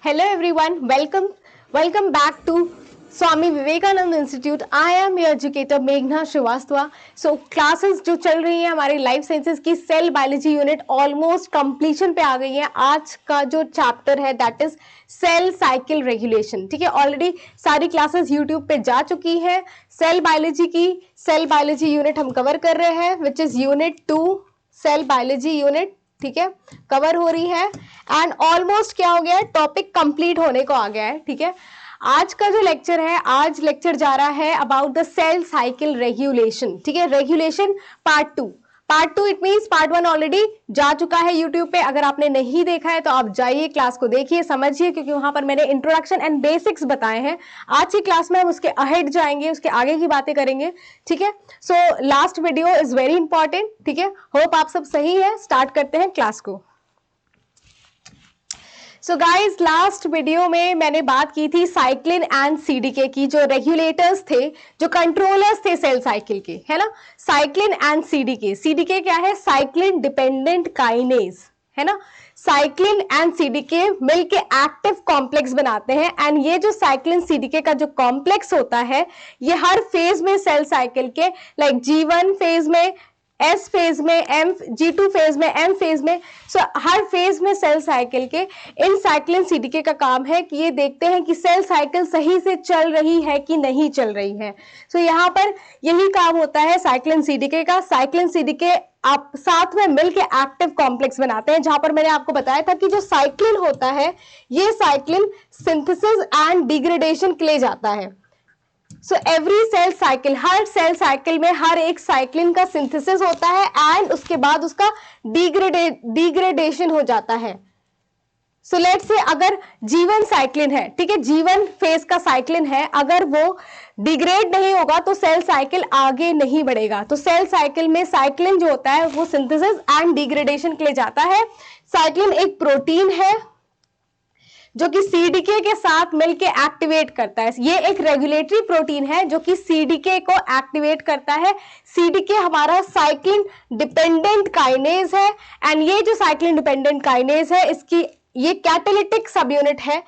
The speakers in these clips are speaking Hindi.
Hello everyone, welcome back to Swami Vivekananda Institute. I am your educator Meghna Srivastava. So classes जो चल रही हैं हमारी लाइफ साइंसेज की cell biology unit almost completion पे आ गई है. आज का जो चैप्टर है that is cell cycle regulation. ठीक है, ऑलरेडी सारी क्लासेस यूट्यूब पे जा चुकी है. सेल बायोलॉजी यूनिट हम कवर कर रहे हैं which is unit 2 cell biology unit. ठीक है, कवर हो रही है एंड ऑलमोस्ट क्या हो गया है, टॉपिक कंप्लीट होने को आ गया है. ठीक है, आज का जो लेक्चर है, आज लेक्चर जा रहा है about the cell cycle regulation. ठीक है, regulation part 2 it means part 1 already जा चुका है यूट्यूब पे. अगर आपने नहीं देखा है तो आप जाइए, क्लास को देखिए, समझिए, क्योंकि वहां पर मैंने इंट्रोडक्शन एंड बेसिक्स बताए हैं. आज की क्लास में हम उसके अहेड जाएंगे, उसके आगे की बातें करेंगे. ठीक है, so last video is very important. ठीक है, होप आप सब सही है. स्टार्ट करते हैं क्लास को. सो गाइज, लास्ट वीडियो में मैंने बात की थी साइक्लिन एंड सीडीके की, जो रेगुलेटर्स थे, जो कंट्रोलर्स थे सेल साइकिल के, है ना. Cyclin and CDK. सीडीके क्या है? साइक्लिन डिपेंडेंट काइनेज, है ना. साइक्लिन एंड सीडीके मिलके एक्टिव कॉम्प्लेक्स बनाते हैं एंड ये जो साइक्लिन सीडीके का जो कॉम्प्लेक्स होता है, ये हर फेज में सेल साइकिल के लाइक G1 फेज में, S फेज में, G2 फेज में, M फेज में, सो हर फेज में सेल साइकिल के इन साइक्लिन सीडीके का काम है कि ये देखते हैं कि सेल साइकिल सही से चल रही है कि नहीं चल रही है. सो यहाँ पर यही काम होता है साइक्लिन सीडीके का. साइक्लिन सीडीके आप साथ में मिलके एक्टिव कॉम्प्लेक्स बनाते हैं, जहां पर मैंने आपको बताया था कि जो साइक्लिन होता है, ये साइक्लिन सिंथेसिस एंड डिग्रेडेशन के लिए जाता है. सो एवरी सेल साइकिल, हर सेल साइकिल में हर एक साइक्लिन का सिंथेसिस होता है एंड उसके बाद उसका डिग्रेडेशन हो जाता है. सो लेट्स से अगर G1 साइक्लिन है, ठीक है, G1 फेज का साइक्लिन है, अगर वो डिग्रेड नहीं होगा तो सेल साइकिल आगे नहीं बढ़ेगा. तो सेल साइकिल में साइक्लिन जो होता है वो सिंथेसिस एंड डिग्रेडेशन के लिए जाता है. साइक्लिन एक प्रोटीन है जो कि सीडीके के साथ मिलके एक्टिवेट करता है. ये एक रेगुलेटरी प्रोटीन है जो कि सीडीके को एक्टिवेट करता है. सीडीके हमारा साइक्लिन डिपेंडेंट काइनेज है एंड ये जो साइक्लिन डिपेंडेंट काइनेज है, इसकी ये कैटालिटिक सब यूनिट है.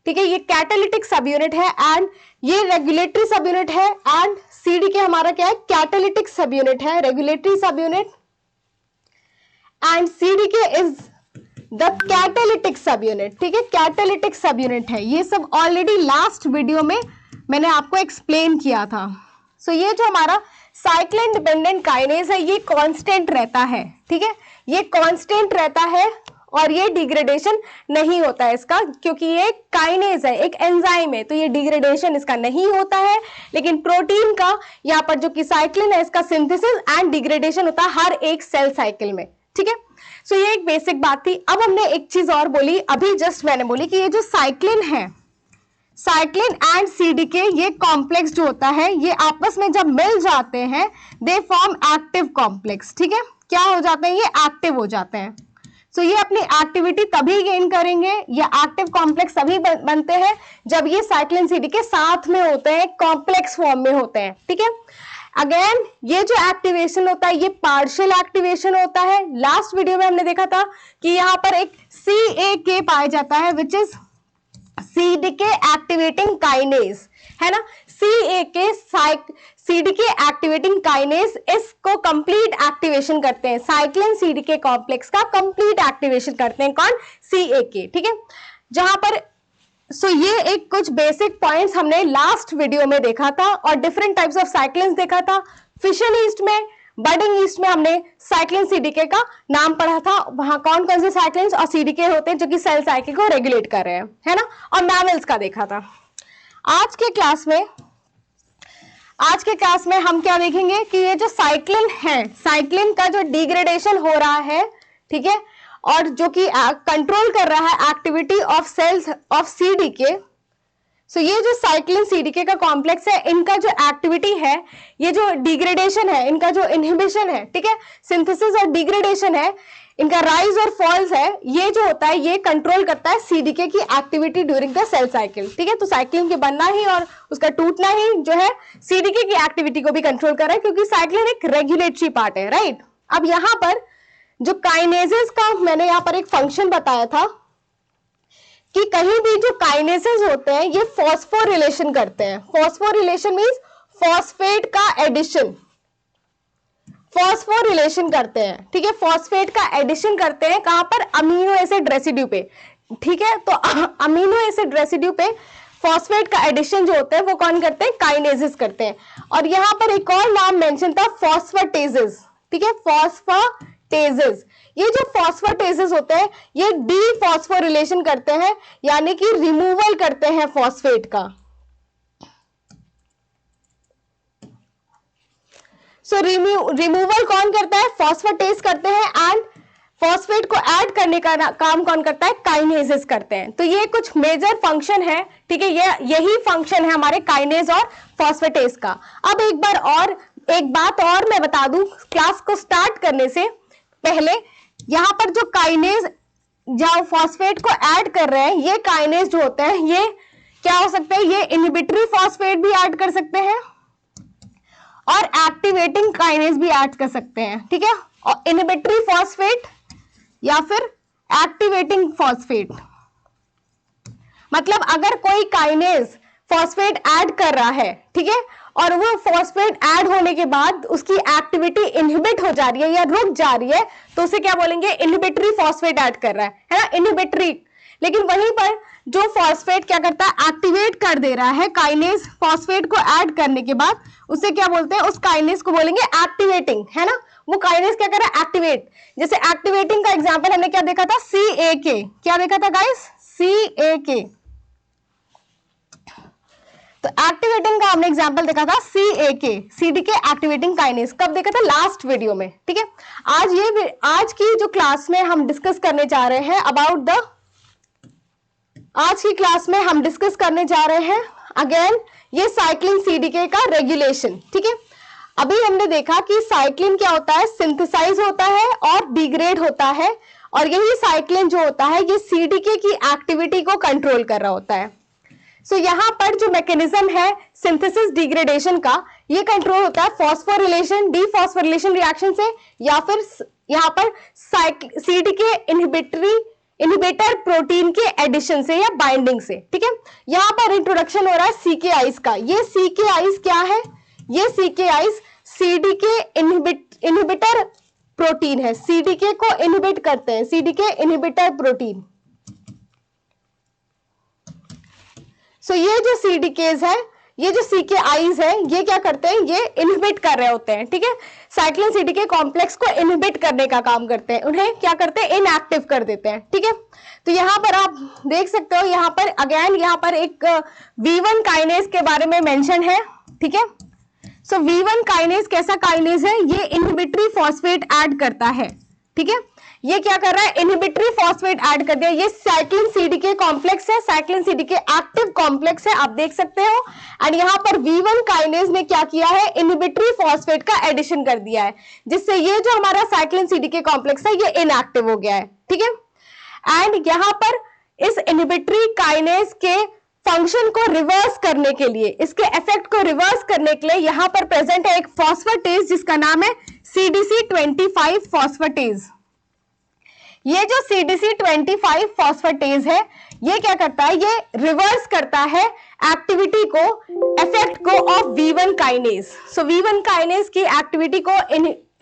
ठीक है, ये कैटालिटिक सब यूनिट है एंड ये रेगुलेटरी सब यूनिट है एंड सीडीके हमारा क्या है? कैटालिटिक सब यूनिट है, रेगुलेटरी सब unit, and CDK is the catalytic सब यूनिट. ठीक है, कैटालिटिक सब यूनिट है. ये सब ऑलरेडी लास्ट वीडियो में मैंने आपको एक्सप्लेन किया था. सो ये जो हमारा साइक्लिन डिपेंडेंट काइनेज है, ये कांस्टेंट रहता है. ठीक है, ये कांस्टेंट रहता है और ये डिग्रेडेशन नहीं होता है इसका, क्योंकि ये काइनेज है, एक एंजाइम है, तो ये डिग्रेडेशन इसका नहीं होता है. लेकिन प्रोटीन का यहाँ पर जो कि साइक्लिन है, इसका सिंथेसिस एंड डिग्रेडेशन होता है हर एक सेल साइकिल में. ठीक है, सो ये एक बेसिक बात थी. अब हमने एक चीज और बोली, अभी जस्ट मैंने बोली कि ये जो साइक्लिन है, साइक्लिन एंड सीडीके, ये कॉम्प्लेक्स जो होता है, ये आपस में जब मिल जाते हैं दे फॉर्म एक्टिव कॉम्प्लेक्स. ठीक है, क्या हो जाते हैं? ये एक्टिव हो जाते हैं. सो ये अपनी एक्टिविटी तभी गेन करेंगे, ये एक्टिव कॉम्प्लेक्स तभी बनते हैं जब ये साइक्लिन सीडीके साथ में होते हैं, कॉम्प्लेक्स फॉर्म में होते हैं. ठीक है, अगेन ये जो एक्टिवेशन होता है, ये पार्शियल एक्टिवेशन होता है. लास्ट वीडियो में हमने देखा था कि यहाँ पर एक CAK पाया जाता है which is CDK activating kinase, है ना. CAK सीडीके एक्टिवेटिंग काइनेज, इसको कंप्लीट एक्टिवेशन करते हैं, साइक्लिन सीडीके कॉम्प्लेक्स का कंप्लीट एक्टिवेशन करते हैं. कौन? CAK. ठीक है, जहां पर सो ये एक कुछ बेसिक पॉइंट्स हमने लास्ट वीडियो में देखा था और डिफरेंट टाइप्स ऑफ साइक्लिन्स देखा था. फिशन ईस्ट में, बडिंग ईस्ट में हमने साइक्लिन सीडीके का नाम पढ़ा था. वहां कौन कौन से साइक्लिन्स और सीडीके होते हैं जो कि सेल साइकिल को रेगुलेट कर रहे हैं, है ना. और मैमल्स का देखा था. आज के क्लास में हम क्या देखेंगे कि ये जो साइक्लिन है, साइक्लिन का जो डिग्रेडेशन हो रहा है, ठीक है, और जो कि कंट्रोल कर रहा है activity of cells of CDK. So ये जो साइक्लिन सीडीके का कॉम्प्लेक्स है, इनका जो एक्टिविटी है, ये जो डिग्रेडेशन है, इनका जो इनहिबिशन है, ठीक है, सिंथेसिस और डिग्रेडेशन है, इनका राइज और फॉल्स है, ये जो होता है ये कंट्रोल करता है सीडीके की activity during the cell cycle. ठीक है, तो साइक्लिन के बनना ही और उसका टूटना ही जो है सीडीके की एक्टिविटी को भी कंट्रोल कर रहा है, क्योंकि साइक्लिन एक रेगुलेटरी पार्ट है. राइट, अब यहां पर जो काइनेजेस का मैंने यहाँ पर एक फंक्शन बताया था कि कहीं भी जो काइनेसेस होते हैं ये फॉस्फोरिलेशन करते हैं। फॉस्फोरिलेशन मींस फॉस्फेट का एडिशन, फॉस्फोरिलेशन करते हैं, ठीक है। फॉस्फेट का एडिशन करते हैं कहां पर? अमीनो एसिड रेसिड्यू पे, ठीक है। तो अमीनो एसिड रेसिड्यू पे फॉस्फेट का एडिशन जो होता है वो कौन करते हैं? काइनेसेस करते हैं। और यहां पर एक और नाम मेंशन था फॉस्फेटेजेस, ठीक है, फॉस्फेटेजेस। ये जो फॉस्फेटेजेस होते हैं ये डीफॉस्फोरिलेशन करते हैं, यानी कि रिमूवल करते हैं फॉस्फेट का। सो रिमूवल कौन करता है? फॉस्फेटेज करते हैं। एंड फॉस्फेट को ऐड करने का काम कौन करता है? काइनेसेस करते हैं। तो ये कुछ मेजर फंक्शन है, ठीक है, ये यही फंक्शन है हमारे काइनेज और फॉस्फेटेज का। अब एक बात और मैं बता दूं क्लास को स्टार्ट करने से पहले, यहां पर जो काइनेज जो फॉस्फेट को ऐड कर रहे हैं, ये काइनेज जो होते हैं ये क्या हो सकते हैं? ये इनहिबिटरी फॉस्फेट भी ऐड कर सकते हैं और एक्टिवेटिंग काइनेज भी ऐड कर सकते हैं, ठीक है। और इनहिबिटरी फॉस्फेट या फिर एक्टिवेटिंग फॉस्फेट, मतलब अगर कोई काइनेज फॉस्फेट ऐड कर रहा है, ठीक है, और वो फॉस्फेट ऐड होने के बाद उसकी एक्टिविटी इनहिबिट हो जा रही है या रुक जा रही है, तो उसे क्या बोलेंगे? इनहिबिटरी फॉस्फेट ऐड कर रहा है ना, इनहिबिटरी। लेकिन वहीं पर जो फॉस्फेट क्या करता है? एक्टिवेट कर दे रहा है काइनेज फॉस्फेट को ऐड करने के बाद, उसे क्या बोलते हैं? उस काइनेज को बोलेंगे एक्टिवेटिंग, है ना। वो काइनेज क्या कर रहा है? एक्टिवेट। जैसे एक्टिवेटिंग का एग्जांपल हमने क्या देखा था? CAK। क्या देखा था गाइस? CAK। तो एक्टिवेटिंग का हमने एग्जांपल देखा था CAK, CDK एक्टिवेटिंग काइनेज। कब देखा था? लास्ट वीडियो में, ठीक है। आज की जो क्लास में हम डिस्कस करने जा रहे हैं आज की क्लास में हम डिस्कस करने जा रहे हैं अगेन ये साइक्लिन CDK का रेगुलेशन, ठीक है। अभी हमने देखा कि साइक्लिन क्या होता है? सिंथेसाइज होता है और डिग्रेड होता है, और यही साइक्लिन जो होता है ये CDK की एक्टिविटी को कंट्रोल कर रहा होता है। सो यहाँ पर जो मैकेनिज्म है सिंथेसिस डिग्रेडेशन का, ये कंट्रोल होता है फॉस्फोरिलेशन डीफॉस्फोरिलेशन रिएक्शन से, या फिर यहाँ पर CDK इनहिबिटर प्रोटीन के एडिशन से या बाइंडिंग से, ठीक है। यहाँ पर इंट्रोडक्शन हो रहा है CKIs का। ये CKIs क्या है? ये CKIs CDK इनहिबिटर प्रोटीन है, CDK को इनहिबिट करते हैं, CDK इनहिबिटर प्रोटीन। सो ये जो CDKs है, ये जो CKIs है, ये क्या करते हैं? ये इनहिबिट कर रहे होते हैं, ठीक है। साइक्लिन CDK कॉम्प्लेक्स को इनहिबिट करने का काम करते हैं, उन्हें क्या करते हैं? इनएक्टिव कर देते हैं, ठीक है। तो यहाँ पर आप देख सकते हो, यहाँ पर अगेन यहाँ पर एक V1 काइनेज के बारे में मेंशन है, ठीक है। सो V1 काइनेज कैसा काइनेज है? ये इनहिबिटरी फॉस्फेट ऐड करता है, ठीक है। ये क्या कर रहा है? इनहिबिटरी फॉस्फेट ऐड कर दिया। ये साइक्लिन CDK कॉम्प्लेक्स है, साइक्लिन CDK एक्टिव कॉम्प्लेक्स है, आप देख सकते हो। एंड यहाँ पर V1 काइनेज ने क्या किया है? इनहिबिटरी फॉस्फेट का एडिशन कर दिया है, जिससे ये जो हमारा साइक्लिन CDK कॉम्प्लेक्स है ये इनएक्टिव हो गया है, ठीक है। एंड यहाँ पर इस इनहिबिटरी काइनेज के फंक्शन को रिवर्स करने के लिए, इसके इफेक्ट को रिवर्स करने के लिए यहाँ पर प्रेजेंट है एक फॉस्फेटेज जिसका नाम है CDC25 फॉस्फेटेज। ये जो CDC25 फॉस्फेटेज है ये क्या करता है? ये रिवर्स करता है एक्टिविटी को, इफेक्ट को of V1 kinase. So V1 kinase की एक्टिविटी को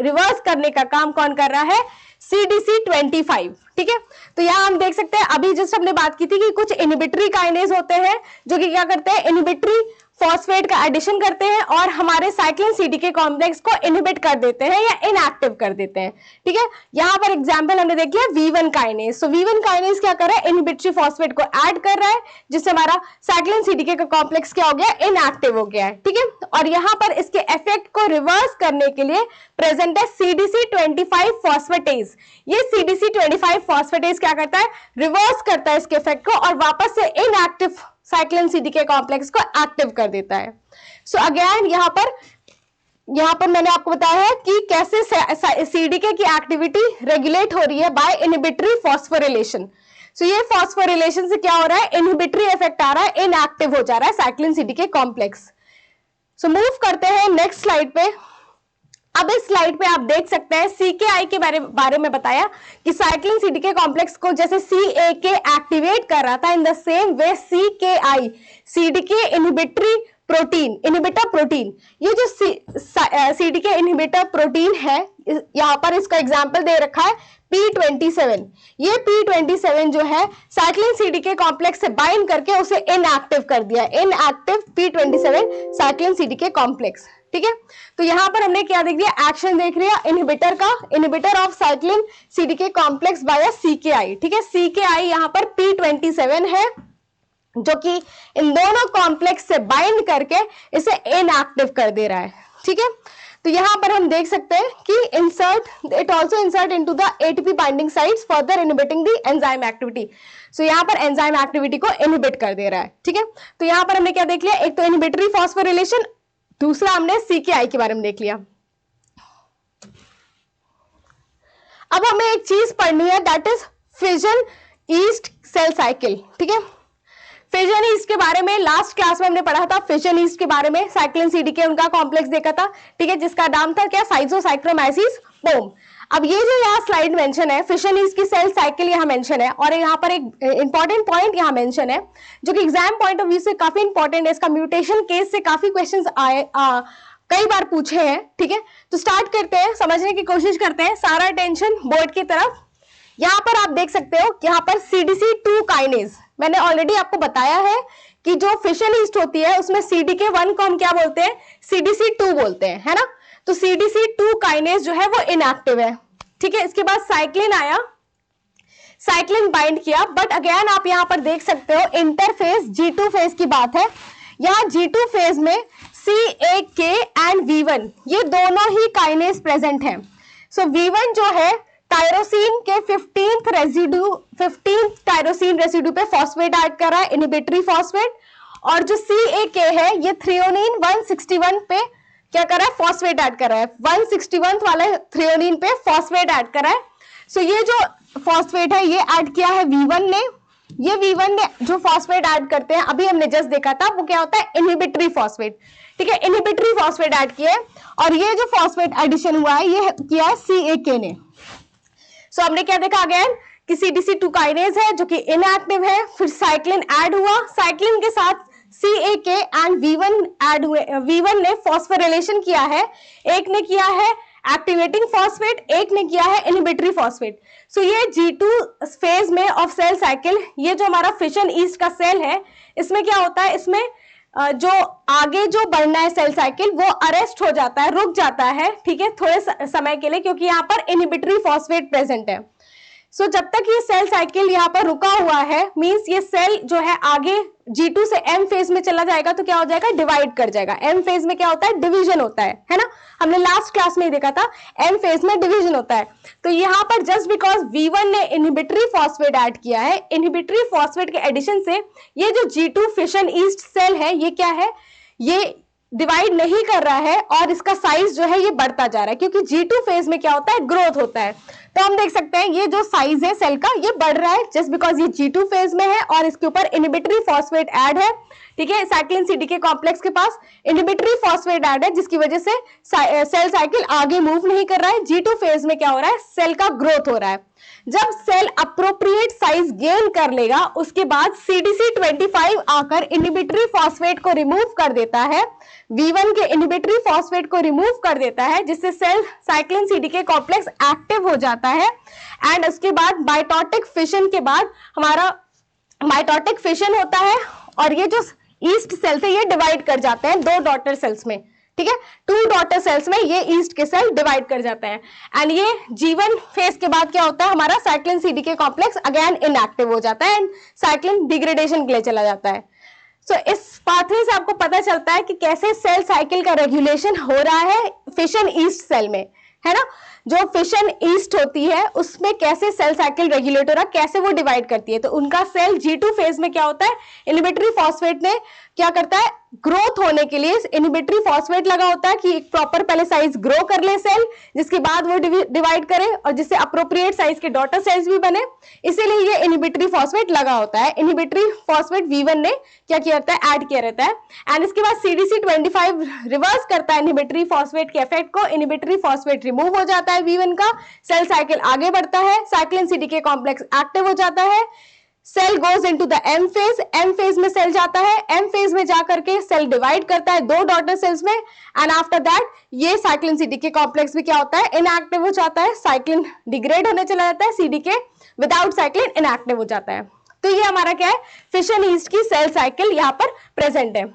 रिवर्स करने का काम कौन कर रहा है? CDC25, ठीक है। तो यहाँ हम देख सकते हैं, अभी जस्ट हमने बात की थी कि कुछ इनहिबिटरी काइनेज होते हैं जो कि क्या करते हैं? इनहिबिटरी फॉस्फेट का एडिशन करते हैं और हमारे साइक्लिन CDK कॉम्प्लेक्स को इनहिबिट कर देते हैं या इनएक्टिव कर देते हैं, ठीक है। यहाँ पर एग्जांपल हमने देख लिया V1 काइनेज। सो V1 काइनेज क्या कर रहा है? इनहिबिटरी फॉस्फेट को ऐड कर रहा है, जिससे हमारा साइक्लिन CDK का कॉम्प्लेक्स क्या हो गया? इनएक्टिव हो गया है, ठीक है। और यहाँ पर इसके इफेक्ट को रिवर्स करने के लिए प्रेजेंट है CDC25 फॉस्फेटेज। ये CDC25 फॉस्फेटेज क्या करता है? रिवर्स करता है इसके इफेक्ट को और वापस से इनएक्टिव साइक्लिन CDK कॉम्प्लेक्स को एक्टिव कर देता है। सो अगेन यहाँ पर मैंने आपको बताया है कि कैसे CDK की एक्टिविटी रेगुलेट हो रही है बाय इनहिबिटरी फॉस्फोरिलेशन। सो ये फॉस्फोरिलेशन से क्या हो रहा है? इनहिबिटरी इफेक्ट आ रहा है, इनएक्टिव हो जा रहा है cyclin CDK complex. So move करते हैं नेक्स्ट स्लाइड पे। अब इस स्लाइड पे आप देख सकते हैं CKI के बारे में बताया कि साइक्लिन CDK कॉम्प्लेक्स को जैसे CAK एक्टिवेट कर रहा था, in the same way CKI CDK inhibitor protein, ये जो CDK इनहिबिटर प्रोटीन है, यहाँ पर इसका एग्जांपल दे रखा है P27। ये P27 जो है साइक्लिन CDK कॉम्प्लेक्स से बाइंड करके उसे इनएक्टिव कर दिया, inactive P27 cyclin CDK complex. ठीक है, तो यहां पर हमने क्या देख दिया, एक्शन देख लिया इनहिबिटर का, inhibitor of cyclin CDK complex by CKI। ठीक है, CKI यहां पर P27 है जो कि इन दोनों कॉम्प्लेक्स से बाइंड करके इसे इनएक्टिव कर दे रहा है। ठीक है, तो यहां पर हम देख सकते हैं कि it also insert into the ATP binding sites further inhibiting the enzyme activity. So यहां पर एंजाइम एक्टिविटी को इनहिबिट कर दे रहा है। ठीक है, तो यहां पर हमने क्या देख लिया, एक तो इनहिबिटरी फॉस्फोरिलेशन, दूसरा हमने CKI के बारे में देख लिया। अब हमें एक चीज पढ़नी है, that is fission yeast cell cycle. ठीक है, फिजन ईस्ट के बारे में लास्ट क्लास में हमने पढ़ा था, फिजन ईस्ट के बारे में साइक्लिन CDK उनका कॉम्प्लेक्स देखा था। ठीक है, जिसका नाम था क्या, साइजोसाइक्रोमाइसिस पोम। अब ये जो यहाँ स्लाइड मेंशन है, फिशन ईस्ट की सेल साइकिल यहाँ मेंशन है, और यहाँ पर एक इंपॉर्टेंट पॉइंट यहाँ मेंशन है जो कि एग्जाम पॉइंट ऑफ व्यू से काफी इंपॉर्टेंट है, इसका म्यूटेशन केस से काफी क्वेश्चंस आए कई बार पूछे हैं। ठीक है, तो स्टार्ट करते हैं, समझने की कोशिश करते हैं, सारा अटेंशन बोर्ड की तरफ। यहाँ पर आप देख सकते हो, यहाँ पर CDC2 काइनेज, मैंने ऑलरेडी आपको बताया है कि जो फिशन ईस्ट होती है उसमें CDK1 को हम क्या बोलते हैं, CDC2 बोलते हैं, है ना। तो CDC2 काइनेज जो है वो इनएक्टिव है। ठीक है, इसके बाद साइक्लिन आया, साइक्लिन बाइंड किया, बट अगेन आप यहां पर देख सकते हो इंटरफेस G2 फेज की बात है। यहां G2 फेज में CAK एंड V1 ये दोनों ही काइनेज प्रेजेंट है। सो V1 जो है टायरोसिन के 15th टायरोसिन रेसिड्यू पे फॉस्फेट ऐड कर रहा है, इनहिबिटरी फॉस्फेट, और जो CAK है ये थ्रियोनिन 161 पे क्या कर रहा है, फॉस्फेट ऐड कर रहा है, 161 वाले थ्रियोनिन पे फॉस्फेट ऐड कर रहा है। सो ये जो फॉस्फेट है ये ऐड किया है V1 ने, ये V1 ने जो फॉस्फेट ऐड करते हैं, अभी हमने जस्ट देखा था वो क्या होता है, इनहिबिटरी फॉस्फेट। ठीक है, इनहिबिटरी फॉस्फेट ऐड किया है, और ये जो फॉस्फेट एडिशन हुआ है ये किया है CAK ने। सो हमने क्या देखा अगेन कि CDC2 काइनेज है जो कि इनएक्टिव है, फिर साइक्लिन ऐड हुआ, साइक्लिन के साथ CAK एंड V1 ऐड हुए, V1 ने फॉस्फोरिलेशन किया है, एक ने किया है एक्टिवेटिंग फॉस्फेट, एक ने किया है इनहिबिटरी फॉस्फेट। सो ये G2 फेज में ऑफ सेल साइकिल, ये जो हमारा फिशन ईस्ट का सेल है, इसमें क्या होता है, इसमें जो आगे जो बढ़ना है सेल साइकिल वो अरेस्ट हो जाता है, रुक जाता है। ठीक है, थोड़े समय के लिए, क्योंकि यहाँ पर इनहिबिटरी फॉस्फेट प्रेजेंट है। सो जब तक ये सेल साइकिल यहाँ पर रुका हुआ है, मींस ये सेल जो है आगे G2 से M फेज में चला जाएगा, तो क्या हो जाएगा, डिवाइड कर जाएगा। M फेज में क्या होता है, डिवीजन होता है ना, हमने लास्ट क्लास में ही देखा था, M फेज में डिवीजन होता है। तो यहाँ पर जस्ट बिकॉज V1 ने इनहिबिटरी फॉस्फेट ऐड किया है, इनहिबिटरी फॉस्फेट के एडिशन से ये जो G2 फिशन ईस्ट सेल है ये क्या है, ये डिवाइड नहीं कर रहा है, और इसका साइज जो है ये बढ़ता जा रहा है, क्योंकि G2 फेज में क्या होता है, ग्रोथ होता है। तो हम देख सकते हैं ये जो साइज है सेल का ये बढ़ रहा है, जस्ट बिकॉज ये G2 फेज में है और इसके ऊपर इनहिबिटरी फॉस्फेट ऐड है। ठीक है, साइक्लिन CDK कॉम्प्लेक्स के पास इनहिबिटरी फॉस्फेट ऐड है, जिसकी वजह से सेल साइकिल आगे मूव नहीं कर रहा है। G2 फेज में क्या हो रहा है, सेल का ग्रोथ हो रहा है। जब सेल अप्रोप्रिएट साइज गेन कर लेगा, उसके बाद CDC25 आकर इनहिबिटरी फॉस्फेट को रिमूव कर देता है, V1 के इनहिबिटरी फॉस्फेट को रिमूव कर देता है, जिससे cell cyclin CDK complex active हो जाता है। एंड उसके बाद माइटोटिक फिशन के बाद हमारा माइटोटिक फिशन होता है, और ये जो ईस्ट सेल थे ये डिवाइड कर जाते हैं 2 डॉटर सेल्स में। ठीक है, 2 डॉटर सेल्स में ये ईस्ट के सेल डिवाइड कर जाते हैं। एंड ये G1 फेज के बाद क्या होता है, हमारा cyclin CDK complex again inactive हो जाता है एंड साइक्लिन डिग्रेडेशन के लिए चला जाता है। सो इस पाथवे से आपको पता चलता है कि कैसे सेल साइकिल का रेगुलेशन हो रहा है फिशन ईस्ट सेल में, है ना। जो फिशन ईस्ट होती है उसमें कैसे सेल साइकिल रेगुलेटर है, कैसे वो डिवाइड करती है। तो उनका सेल G2 फेज में क्या होता है, इनहिबिटरी फॉस्फेट ने क्या करता है, ग्रोथ होने के लिए इनहिबिटरी फॉस्फेट लगा होता है कि एक प्रॉपर पहले साइज ग्रो कर ले सेल, जिसके बाद वो डिवाइड करे और जिससे अप्रोप्रिएट साइज के डॉटर सेल्स भी बने, इसीलिए ये इनहिबिटरी फॉस्फेट लगा होता है। इनहिबिटरी फॉस्फेट V1 ने क्या किया रहता है, ऐड किया रहता है। एंड इसके बाद CDC25 रिवर्स करता है इनहिबिटरी फॉस्फेट के इफेक्ट को, इनहिबिटरी फॉस्फेट रिमूव हो जाता है V1 का, सेल साइकिल आगे बढ़ता है, साइक्लिन CDK कॉम्प्लेक्स एक्टिव हो जाता है, cell goes into the M phase, M phase में सेल जाता है, एम फेज में जाकर के सेल डिवाइड करता है दो डॉटर सेल्स में, एंड आफ्टर दैट ये साइक्लिन CDK कॉम्प्लेक्स भी क्या होता है, इनएक्टिव हो जाता है, साइक्लिन डिग्रेड होने चला जाता है, CDK विदाउट साइक्लिन इनएक्टिव हो जाता है। तो ये हमारा क्या है, फिशन ईस्ट की सेल साइकिल यहाँ पर प्रेजेंट है।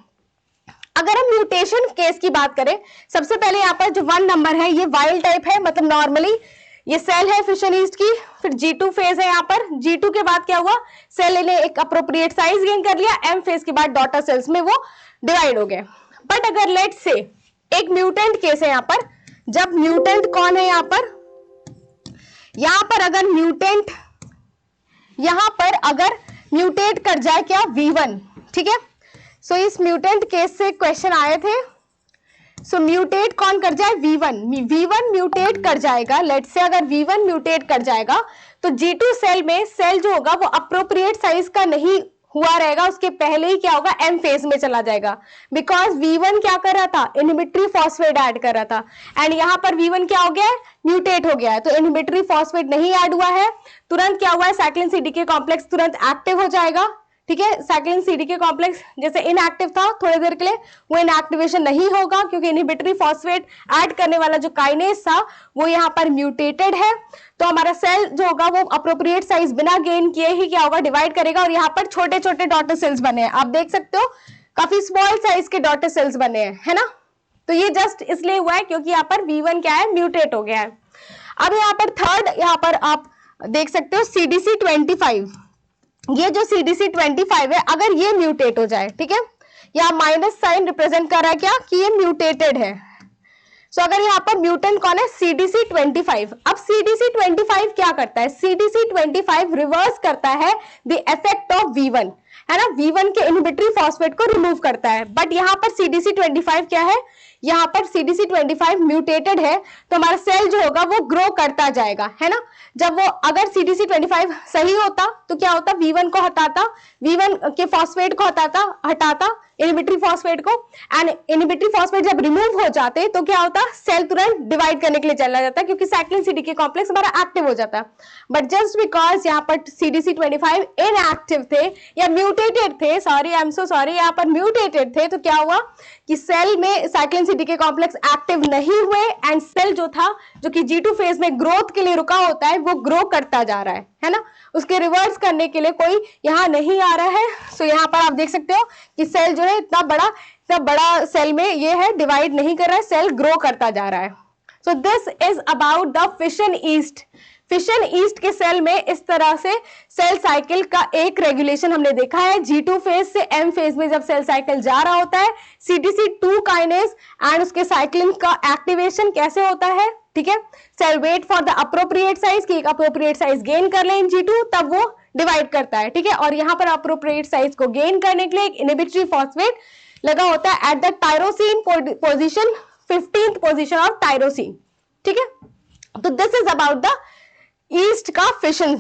अगर हम म्यूटेशन केस की बात करें, सबसे पहले यहाँ पर जो 1 नंबर है ये वाइल्ड टाइप है, मतलब नॉर्मली ये सेल है फिशन ईस्ट की, फिर G2 फेज है यहाँ पर, G2 के बाद क्या हुआ, सेल ने एक अप्रोप्रिएट साइज गेन कर लिया, एम फेज के बाद डॉटर सेल्स में वो डिवाइड हो गए। बट अगर लेट्स से एक म्यूटेंट केस है यहाँ पर, जब म्यूटेंट कौन है यहाँ पर अगर म्यूटेंट यहाँ पर अगर म्यूटेट कर जाए क्या, V1, ठीक है। सो इस म्यूटेंट केस से क्वेश्चन आए थे। सो म्यूटेट कौन कर जाए, V1 म्यूटेट कर जाएगा। लेट्स से अगर V1 म्यूटेट कर जाएगा तो G2 सेल में सेल जो होगा वो अप्रोप्रिएट साइज का नहीं हुआ रहेगा, उसके पहले ही क्या होगा, एम फेज में चला जाएगा, बिकॉज V1 क्या कर रहा था, इनहिबिटरी फॉस्फेट ऐड कर रहा था, एंड यहाँ पर V1 क्या हो गया है, म्यूटेट हो गया है, तो इनहिबिटरी फॉस्फेट नहीं ऐड हुआ है, तुरंत क्या हुआ है, साइक्लिन CDK कॉम्प्लेक्स तुरंत एक्टिव हो जाएगा, ठीक है। साइक्लिन CDK कॉम्प्लेक्स जैसे इनएक्टिव था थोड़ी देर के लिए, वो इनएक्टिवेशन नहीं होगा क्योंकि इनहिबिटरी फॉस्फेट ऐड करने वाला जो काइनेज था वो यहाँ पर म्यूटेटेड है, तो हमारा सेल जो होगा वो अप्रोप्रिएट साइज बिना गेन किए ही क्या होगा, डिवाइड करेगा, और यहाँ पर छोटे छोटे डॉटर सेल्स बने हैं, आप देख सकते हो काफी स्मॉल साइज के डॉटर सेल्स बने हैं, है ना। तो ये जस्ट इसलिए हुआ है क्योंकि यहाँ पर V1 क्या है, म्यूटेट हो गया है। अब यहाँ पर थर्ड, यहाँ पर आप देख सकते हो CDC25, ये जो CDC25 है अगर ये म्यूटेट हो जाए, ठीक है, यहाँ माइनस साइन रिप्रेजेंट कर रहा है क्या, कि ये म्यूटेटेड है। सो अगर यहाँ पर म्यूटेंट कौन है, CDC25। अब CDC25 क्या करता है, CDC25 रिवर्स करता है द इफेक्ट ऑफ V1, है ना, V1 के इनहिबिटरी फॉस्फेट को रिमूव करता है। बट यहाँ पर CDC25 क्या है, यहाँ पर CDC25 म्यूटेटेड है, तो हमारा सेल जो होगा वो ग्रो करता जाएगा, है ना। जब वो अगर CDC25 सही होता तो क्या होता, V1 को हटाता, V1 के फॉस्फेट को हटाता इनहिबिटरी फॉस्फेट को, एंड इनहिबिटरी फॉस्फेट जब रिमूव हो जाते तो क्या होता, सेल तुरंत डिवाइड करने के लिए चला जाता है क्योंकि साइक्लिन CDK कॉम्प्लेक्स हमारा एक्टिव हो जाता है। बट जस्ट बिकॉज यहाँ पर CDC25 इनएक्टिव थे या म्यूटेटेड थे, sorry I am so sorry, यहाँ पर म्यूटेटेड थे, तो क्या हुआ कि सेल में साइक्लिन CDK कॉम्प्लेक्स एक्टिव नहीं हुए, एंड सेल जो था जो कि G2 फेज में ग्रोथ के लिए रुका होता है वो ग्रो करता जा रहा है ना, उसके रिवर्स करने के लिए कोई यहाँ नहीं आ रहा है। सो यहाँ पर आप देख सकते हो कि सेल जो है इतना बड़ा सेल में ये है, डिवाइड नहीं कर रहा है, सेल ग्रो करता जा रहा है। So this is about the fission east. Fission east के सेल में इस तरह से सेल साइकिल का एक रेगुलेशन हमने देखा है, G2 फेज से M फेज में जब सेल साइकिल जा रहा होता है, CDC2 काइनेज एंड उसके साइक्लिन का एक्टिवेशन कैसे होता है, ठीक है, cell wait for the appropriate size की एक अप्रोप्रिएट साइज गेन कर ले इन G2, तब वो डिवाइड करता है, ठीक है, और यहाँ पर अप्रोप्रिएट साइज को गेन करने के लिए एक इनहिबिटरी फॉस्फेट लगा होता है at the tyrosine position, 15th position of tyrosine, ठीक है। तो this is about the yeast का फिशन।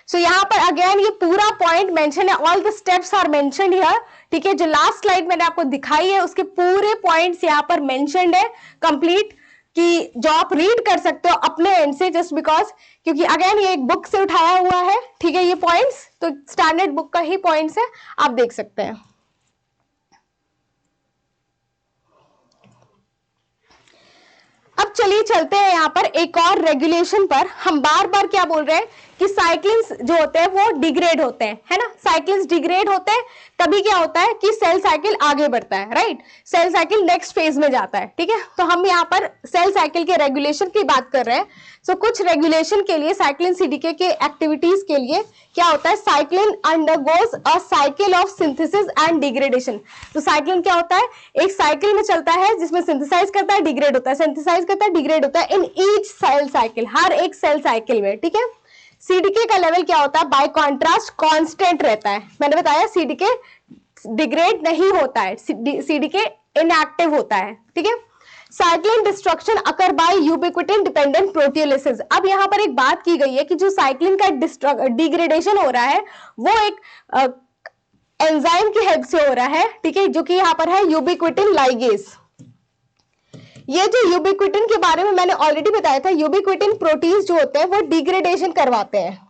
सो यहाँ पर अगेन ये पूरा पॉइंट मेंशन है, all the steps are mentioned here, ठीक है, जो लास्ट स्लाइड मैंने आपको दिखाई है उसके पूरे पॉइंट्स यहाँ पर मेंशन्ड है कंप्लीट, कि जो आप रीड कर सकते हो अपने एंड से, जस्ट बिकॉज क्योंकि अगेन ये एक बुक से उठाया हुआ है, ठीक है, ये पॉइंट्स तो स्टैंडर्ड बुक का ही पॉइंट्स है, आप देख सकते हैं। अब चलिए चलते हैं यहाँ पर एक और रेगुलेशन पर। हम बार बार क्या बोल रहे हैं कि कि साइक्लिन्स जो होते हैं वो डिग्रेड होते हैं, है ना। साइक्लिन्स डिग्रेड होते हैं तभी क्या होता है कि सेल साइकिल आगे बढ़ता है, right. Cell cycle next phase में जाता है, ठीक है। तो हम यहाँ पर सेल साइकिल के रेगुलेशन की बात कर रहे हैं। सो कुछ रेगुलेशन के लिए साइक्लिन सीडीके के एक्टिविटीज के लिए क्या होता है, cyclin undergoes a cycle of synthesis and degradation. तो साइक्लिन क्या होता है, एक साइकिल में चलता है जिसमें सिंथेसाइज करता है, डिग्रेड होता है, सिंथेसाइज करता है, डिग्रेड होता है इन ईच सेल साइकिल, हर एक सेल साइकिल में, ठीक है। सीडीके का लेवल क्या होता है, बाय कॉन्ट्रास्ट कांस्टेंट रहता है। मैंने बताया सीडीके डिग्रेड नहीं होता है, सीडीके इनएक्टिव होता है, ठीक है। Cyclin destruction occur by ubiquitin dependent proteolysis. अब यहाँ पर एक बात की गई है कि जो साइक्लिन का डिग्रेडेशन हो रहा है वो एक एंजाइम की हेल्प से हो रहा है, ठीक है, जो कि यहाँ पर है यूबिक्विटिन लाइगेज। ये जो यूबिक्विटिन के बारे में मैंने ऑलरेडी बताया था, यूबिक्विटिन प्रोटीन्स जो होते हैं वो डिग्रेडेशन करवाते हैं।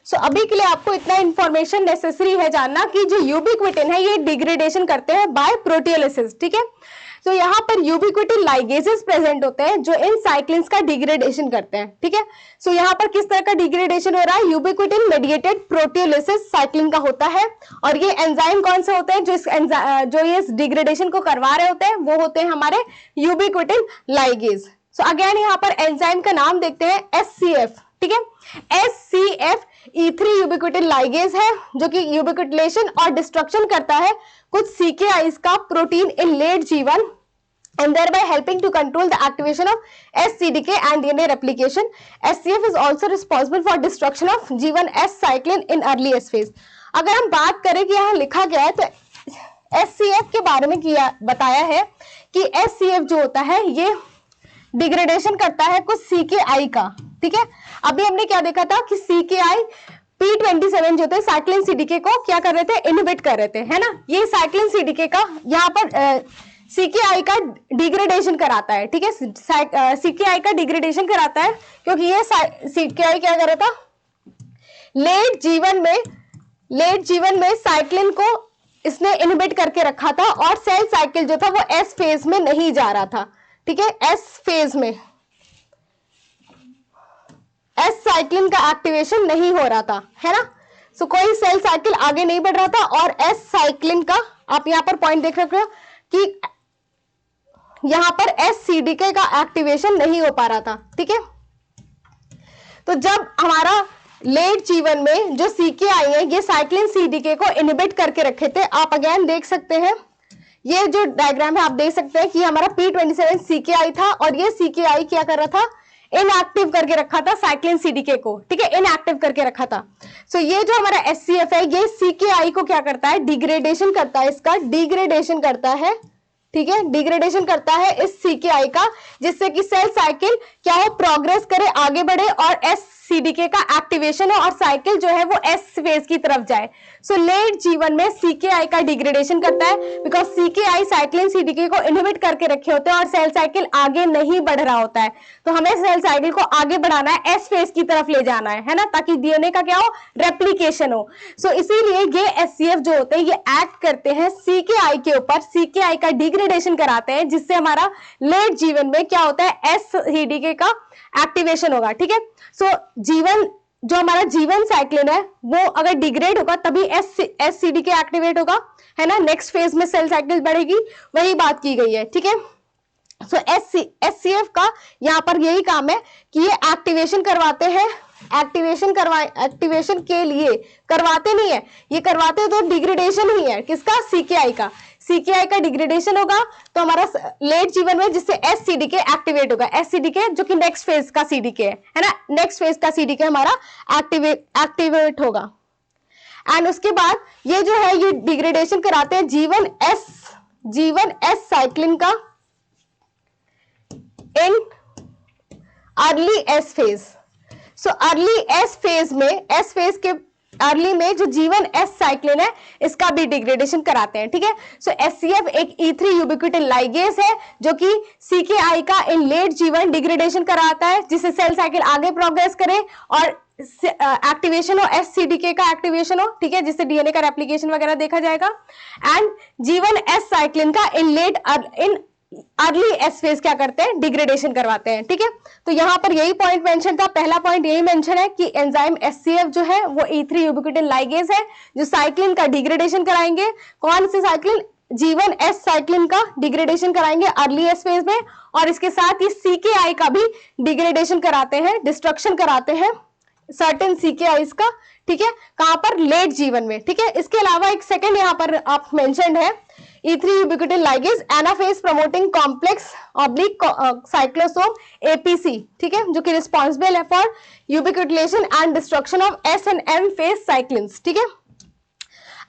सो अभी के लिए आपको इतना इंफॉर्मेशन नेसेसरी है जानना कि जो यूबिक्विटिन है ये डिग्रेडेशन करते हैं बाय प्रोटियोलिसिस, ठीक है। तो यहाँ पर यूबिक्विटिन लाइगेजेस प्रेजेंट होते हैं जो इन साइक्लिन्स का डिग्रेडेशन करते हैं, ठीक है। सो यहाँ पर किस तरह का डिग्रेडेशन हो रहा है, यूबिक्विटिन मेडिएटेड प्रोटियोलिसिस साइक्लिन का होता है। और ये एंजाइम कौन से होते हैं जो ये डिग्रेडेशन को करवा रहे होते हैं, वो होते हैं हमारे यूबिक्विटिन लाइगेज। सो अगेन यहाँ पर एंजाइम का नाम देखते हैं SCF, ठीक है। SCF E3 यूबिक्विटिन लाइगेज है जो कि यूबिक्विटिलेशन और डिस्ट्रक्शन करता है कुछ CKIs का protein in late G1 and thereby helping to control the activation of SCDK and DNA replication. SCF is also responsible for destruction of G1S cyclin in early S phase. अगर हम बात करें कि यहाँ लिखा गया है तो SCF के बारे में बताया है कि SCF जो होता है ये डिग्रेडेशन करता है कुछ CKI का, ठीक है। अभी हमने क्या देखा था कि CKI P27 जो थे साइक्लिन CDK को क्या कर रहे थे, इनहिबिट कर रहे थे, है ना। ये साइक्लिन CDK का यहाँ पर CKI का डिग्रेडेशन कराता है, ठीक है। CKI का डिग्रेडेशन कराता है क्योंकि ये CKI क्या कर रहा था, लेट जीवन में साइक्लिन को इसने इनहिबिट करके रखा था और सेल साइकिल जो था वो S फेज में नहीं जा रहा था, ठीक है। S फेज में S साइक्लिन का एक्टिवेशन नहीं हो रहा था, है ना। सो कोई सेल साइकिल आगे नहीं बढ़ रहा था और S साइक्लिन का आप यहां पर पॉइंट देख रहे हो कि यहां पर SCDK का एक्टिवेशन नहीं हो पा रहा था, ठीक है। तो जब हमारा लेट जीवन में जो CKI है ये साइक्लिन CDK को इनहिबिट करके रखे थे। आप अगेन देख सकते हैं ये जो डायग्राम है, आप देख सकते हैं कि हमारा P27 CKI था और ये CKI क्या कर रहा था, इनएक्टिव करके रखा था साइक्लिन CDK को, ठीक है, इनएक्टिव करके रखा था। सो ये जो हमारा SCF है ये CKI को क्या करता है, डिग्रेडेशन करता है, इसका डिग्रेडेशन करता है, ठीक है, डिग्रेडेशन करता है इस CKI का, जिससे कि सेल साइकिल क्या है, प्रोग्रेस करे, आगे बढ़े और SCDK का एक्टिवेशन हो और साइकिल जो है वो S फेज की तरफ जाए। सो लेट जीवन में CKI का डिग्रेडेशन करता है बिकॉज CKI साइक्लिन CDK को इनहिबिट करके रखे होते हैं और सेल साइकिल आगे नहीं बढ़ रहा होता है। तो हमें सेल साइकिल को आगे बढ़ाना है, S फेज की तरफ ले जाना है ना, ताकि DNA का क्या हो, रेप्लिकेशन हो। सो इसीलिए ये SCF जो होते हैं ये एक्ट करते हैं CKI के ऊपर, CKI का डिग्रेडेशन कराते हैं जिससे हमारा लेट जीवन में क्या होता है, SCDK का एक्टिवेशन होगा, ठीक है। सो जीवन जो हमारा जीवन साइक्लिन है वो अगर डिग्रेड होगा तभी SCDK एक्टिवेट होगा, है ना, नेक्स्ट फेज में सेल साइकिल बढ़ेगी, वही बात की गई है, ठीक है। सो SCF का यहाँ पर यही काम है कि ये एक्टिवेशन करवाते हैं, एक्टिवेशन के लिए करवाते नहीं है, ये करवाते तो डिग्रेडेशन ही है, किसका, CKI का डिग्रेडेशन होगा तो हमारा लेट जीवन में जिससे SCDK एक्टिवेट होगा, SCDK जो कि नेक्स्ट फेज का CDK है ना, नेक्स्ट फेज का CDK हमारा एक्टिवेट होगा। एंड उसके बाद ये जो है ये डिग्रेडेशन कराते हैं जीवन S साइक्लिन का in early S phase. So early S phase में, S फेज के अर्ली में जो जीवन S साइक्लिन है इसका भी डिग्रेडेशन कराते हैं, ठीक है। सो SCF एक E3 यूबिक्विटिन लाइगेज है जो कि CKI का इन लेट जीवन डिग्रेडेशन कराता है जिससे सेल साइकिल आगे प्रोग्रेस करे और एक्टिवेशन हो, SCDK का एक्टिवेशन हो, ठीक है, जिससे DNA का रेप्लिकेशन वगैरह देखा जाएगा। एंड जीवन S साइक्लिन का इन अर्ली एस फेज क्या करते हैं, डिग्रेडेशन करवाते हैं। ठीक है, तो यहां पर यही पॉइंट मेंशन था, पहला पॉइंट यही मेंशन है कि एंजाइम एचसीएफ जो है वो E3 यूबिक्विटिन लाइगेज है जो साइक्लिन का डिग्रेडेशन कराएंगे। कौन से साइक्लिन, G1 एस साइक्लिन का डिग्रेडेशन कराएंगे अर्ली एस फेज में, और इसके साथ ही CKI का भी डिग्रेडेशन कराते हैं, डिस्ट्रक्शन कराते हैं सर्टेन CKIs का। ठीक है, कहां पर, लेट G1 में। ठीक है, इसके अलावा एक सेकंड यहां पर आप मेंशन्ड है E3 ubiquitin ligase anaphase promoting complex oblique cyclosome APC। ठीक है, जो कि रिस्पॉन्सिबल है for ubiquitylation and destruction of S and M phase cyclins. ठीक है,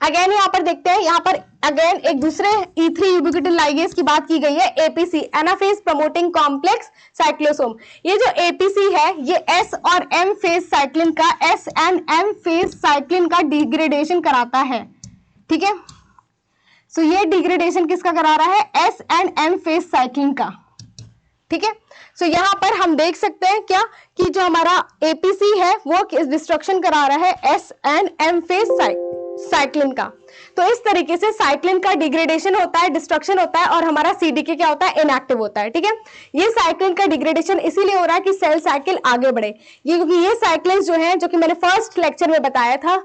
अगेन यहां पर देखते हैं, यहां पर अगेन एक दूसरे E3 यूबिक्विटिन लाइगेज की बात की गई है, APC एनाफेज प्रमोटिंग कॉम्प्लेक्स साइक्लोसोम। ये जो APC है ये S और M फेज साइक्लिन का, S and M phase cyclin का डिग्रेडेशन कराता है। ठीक है, सो ये डिग्रेडेशन किसका करा रहा है, S and M phase cyclin का। ठीक है, सो यहां पर हम देख सकते हैं क्या कि जो हमारा APC है वो डिस्ट्रक्शन करा रहा है S and M phase cyclin का। तो इस तरीके से साइक्लिन का डिग्रेडेशन होता है, डिस्ट्रक्शन होता है, और हमारा CDK क्या होता है, इनएक्टिव होता है। ठीक है, ये साइक्लिन का डिग्रेडेशन इसीलिए हो रहा है कि सेल साइकिल आगे बढ़े, ये क्योंकि ये साइक्लिन जो है, जो कि मैंने फर्स्ट लेक्चर में बताया था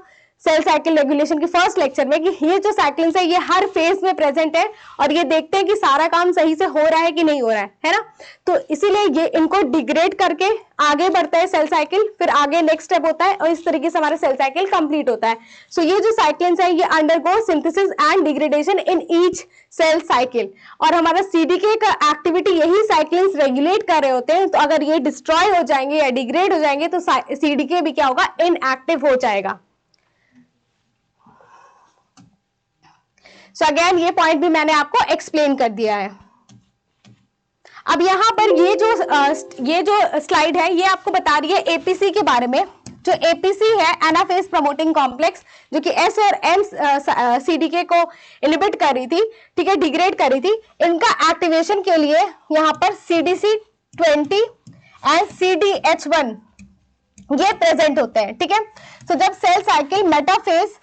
सेल साइकिल रेगुलेशन के फर्स्ट लेक्चर में, कि ये जो साइक्लिन्स है ये हर फेज में प्रेजेंट है, और ये देखते हैं कि सारा काम सही से हो रहा है कि नहीं हो रहा है ना। तो इसीलिए ये इनको डिग्रेड करके आगे बढ़ता है सेल साइकिल, फिर आगे नेक्स्ट स्टेप होता है, और इस तरीके से हमारा सेल साइकिल कंप्लीट होता है। सो ये जो साइक्लिन्स है ये undergo synthesis and degradation in each cell cycle, और हमारा CDK का एक्टिविटी यही साइक्लिन्स रेगुलेट कर रहे होते हैं। तो अगर ये डिस्ट्रॉय हो जाएंगे या डिग्रेड हो जाएंगे तो CDK भी क्या होगा, इनएक्टिव हो जाएगा। सो अगेन ये पॉइंट भी मैंने आपको एक्सप्लेन कर दिया है। अब यहां पर ये जो स्लाइड है ये आपको बता रही है APC के बारे में। जो APC है एनाफेज प्रमोटिंग कॉम्प्लेक्स, जो कि S और M CDK को इनहिबिट कर रही थी, ठीक है, डिग्रेड कर रही थी, इनका एक्टिवेशन के लिए यहाँ पर CDC20 एंड CDH1 ये प्रेजेंट होते हैं। ठीक है, तो जब cell cycle metaphase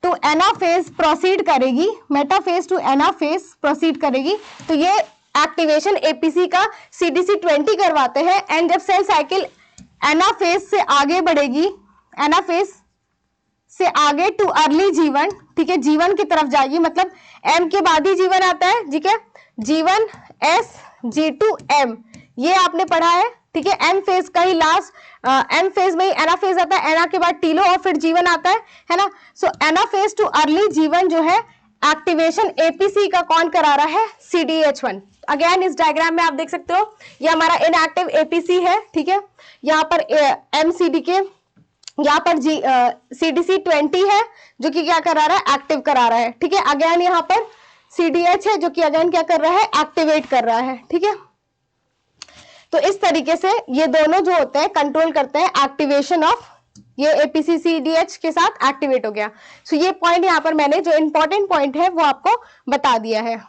to anaphase proceed करेगी, मेटाफेज टू एनाफेज प्रोसीड करेगी, तो ये एक्टिवेशन APC का CDC20 करवाते हैं। एंड जब सेल साइकिल एनाफेज से आगे बढ़ेगी, एनाफेज से आगे टू अर्ली G1, ठीक है, G1 की तरफ जाएगी, मतलब M के बाद ही G1 आता है। ठीक है, G1 S G2 M ये आपने पढ़ा है। ठीक है, M फेज का ही लास्ट, M फेज में ही एनाफेज आता है, एना के बाद टीलो और फिर G1 आता है ना। सो एनाफेज टू अर्ली G1 जो है एक्टिवेशन APC का कौन करा रहा है, CDH1। अगेन इस डायग्राम में आप देख सकते हो ये हमारा इनएक्टिव APC है। ठीक है, यहाँ पर MCDK, यहाँ पर CDC20 है जो कि क्या करा रहा है, एक्टिव करा रहा है। ठीक है, अगेन यहाँ पर CDH है जो कि अगेन क्या कर रहा है, एक्टिवेट कर रहा है। ठीक है, तो इस तरीके से ये दोनों जो होते हैं कंट्रोल करते हैं एक्टिवेशन ऑफ, ये APC CDH के साथ एक्टिवेट हो गया। सो ये पॉइंट यहाँ पर मैंने जो इंपॉर्टेंट पॉइंट है वो आपको बता दिया है।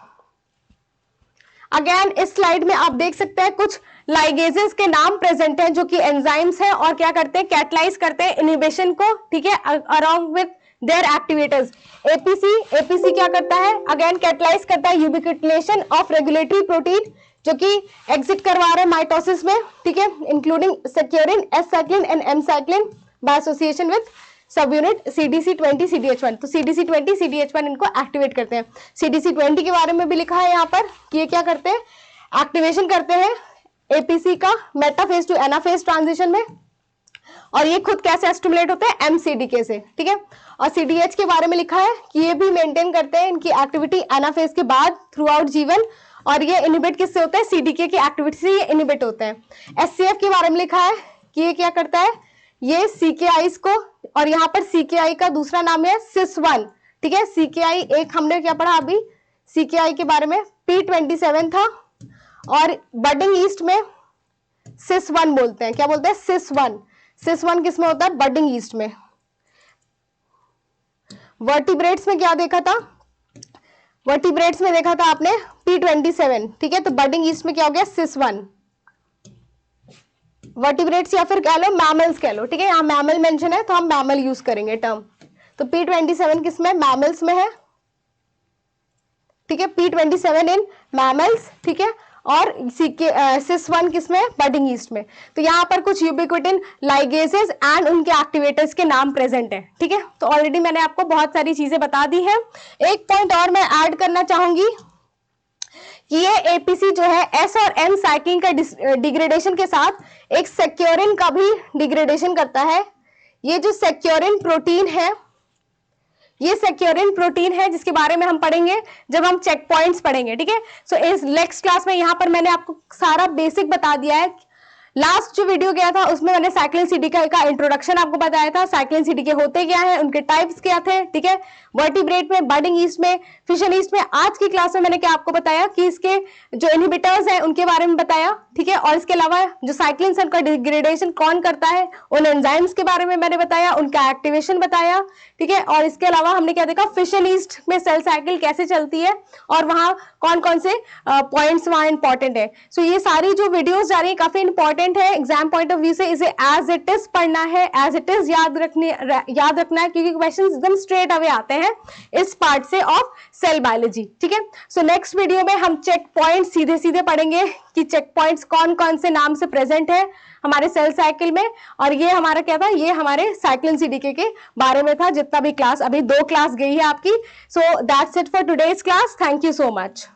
अगेन इस स्लाइड में आप देख सकते हैं कुछ लाइगेजेस के नाम प्रेजेंट हैं जो कि एंजाइम्स हैं और क्या करते हैं, कैटलाइज करते हैं इनहिबिशन को। ठीक है, along with their activators. APC क्या करता है, अगेन कैटलाइज करता है यूबिक्विटिलेशन ऑफ रेगुलेटरी प्रोटीन जो कि एग्जिट करवा रहे हैं माइटोसिस में। ठीक है, including securin, S cyclin and M cyclin by association with subunit CDC20 CDH1। तो CDC20 CDH1 इनको एक्टिवेट करते हैं। CDC20 के बारे में भी लिखा है यहाँ पर कि ये क्या करते हैं, एक्टिवेशन करते हैं APC का मेटाफेज टू एनाफेज ट्रांजिशन में, और ये खुद कैसे स्टिमुलेट होते हैं, MCDK से। ठीक है, और CDH के बारे में लिखा है कि ये भी मेंटेन करते हैं इनकी एक्टिविटी एनाफेज के बाद थ्रू आउट G1, और ये इनहिबिट किससे होता है, CDK की एक्टिविटी से ये इनहिबिट होते हैं। SCF के बारे में लिखा है कि ये क्या करता है, ये CKIs को, और यहाँ पर CKI का दूसरा नाम है CIS1। ठीक है, CKI एक हमने क्या पढ़ा अभी CKI के बारे में, P27 था, और बडिंग ईस्ट में CIS1 बोलते हैं। क्या बोलते हैं, CIS1 किसमें होता है, बडिंग ईस्ट में। वर्टिब्रेट्स में क्या देखा था, वर्टिब्रेट्स में देखा था आपने P27। ठीक है, तो बडिंग ईस्ट में क्या हो गया, CIS1। वर्टिब्रेट्स या फिर कह लो मैमल्स कह लो। ठीक है, यहाँ मैमल मेंशन है तो हम मैमल यूज करेंगे टर्म। तो P27 किसमें, मैमल्स में है। ठीक है, P27 इन मैमल्स, ठीक है, और सिस1 किसमें, बडिंग ईस्ट में। तो यहाँ पर कुछ यूबिक्विटिन लाइगेसेस एंड उनके एक्टिवेटर्स के नाम प्रेजेंट है, ठीक है। तो ऑलरेडी मैंने आपको बहुत सारी चीजें बता दी है। एक पॉइंट और मैं ऐड करना चाहूंगी कि ये एपीसी जो है एस और एन साइक्लिन का डिग्रेडेशन के साथ एक सेक्योरिन का भी डिग्रेडेशन करता है। ये जो सेक्योरिन प्रोटीन है, ये सेक्योरिन प्रोटीन है जिसके बारे में हम पढ़ेंगे जब हम चेक पॉइंट्स पढ़ेंगे, ठीक है। सो इस नेक्स्ट क्लास में यहां पर मैंने आपको सारा बेसिक बता दिया है। लास्ट जो वीडियो गया था उसमें मैंने साइक्लिन सीडीके का इंट्रोडक्शन आपको बताया था, साइक्लिन सीडीके होते क्या है, उनके टाइप्स क्या थे, ठीक है, वर्टिब्रेट में, बडिंग ईस्ट में, फिशन ईस्ट में। आज की क्लास में मैंने क्या आपको बताया कि इसके जो इनहिबिटर्स हैं उनके बारे में बताया, ठीक है, और इसके अलावा जो साइक्लिन का डिग्रेडेशन कौन करता है उन एंजाइम्स के बारे में मैंने बताया, उनका एक्टिवेशन बताया, ठीक है। और इसके अलावा हमने क्या देखा, फिशन ईस्ट में सेल साइकिल कैसे चलती है और वहां कौन कौन से पॉइंट्स वहां इंपॉर्टेंट है। सो ये सारी जो वीडियोस जा रही है काफी इंपॉर्टेंट है एग्जाम पॉइंट ऑफ व्यू से। इसे एज इट इज पढ़ना है, एज इट इज याद रखना है, क्योंकि क्वेश्चन एकदम स्ट्रेट अवे आते हैं इस पार्ट से ऑफ सेल बायोलॉजी, ठीक है। सो नेक्स्ट वीडियो में हम चेक पॉइंट सीधे सीधे पढ़ेंगे कि चेक पॉइंट्स कौन कौन से नाम से प्रेजेंट है हमारे सेल साइकिल में। और ये हमारा क्या था, ये हमारे साइक्लिन सीडीके के बारे में था, जितना भी क्लास, अभी 2 क्लास गई है आपकी। So that's it for today's class. Thank you so much.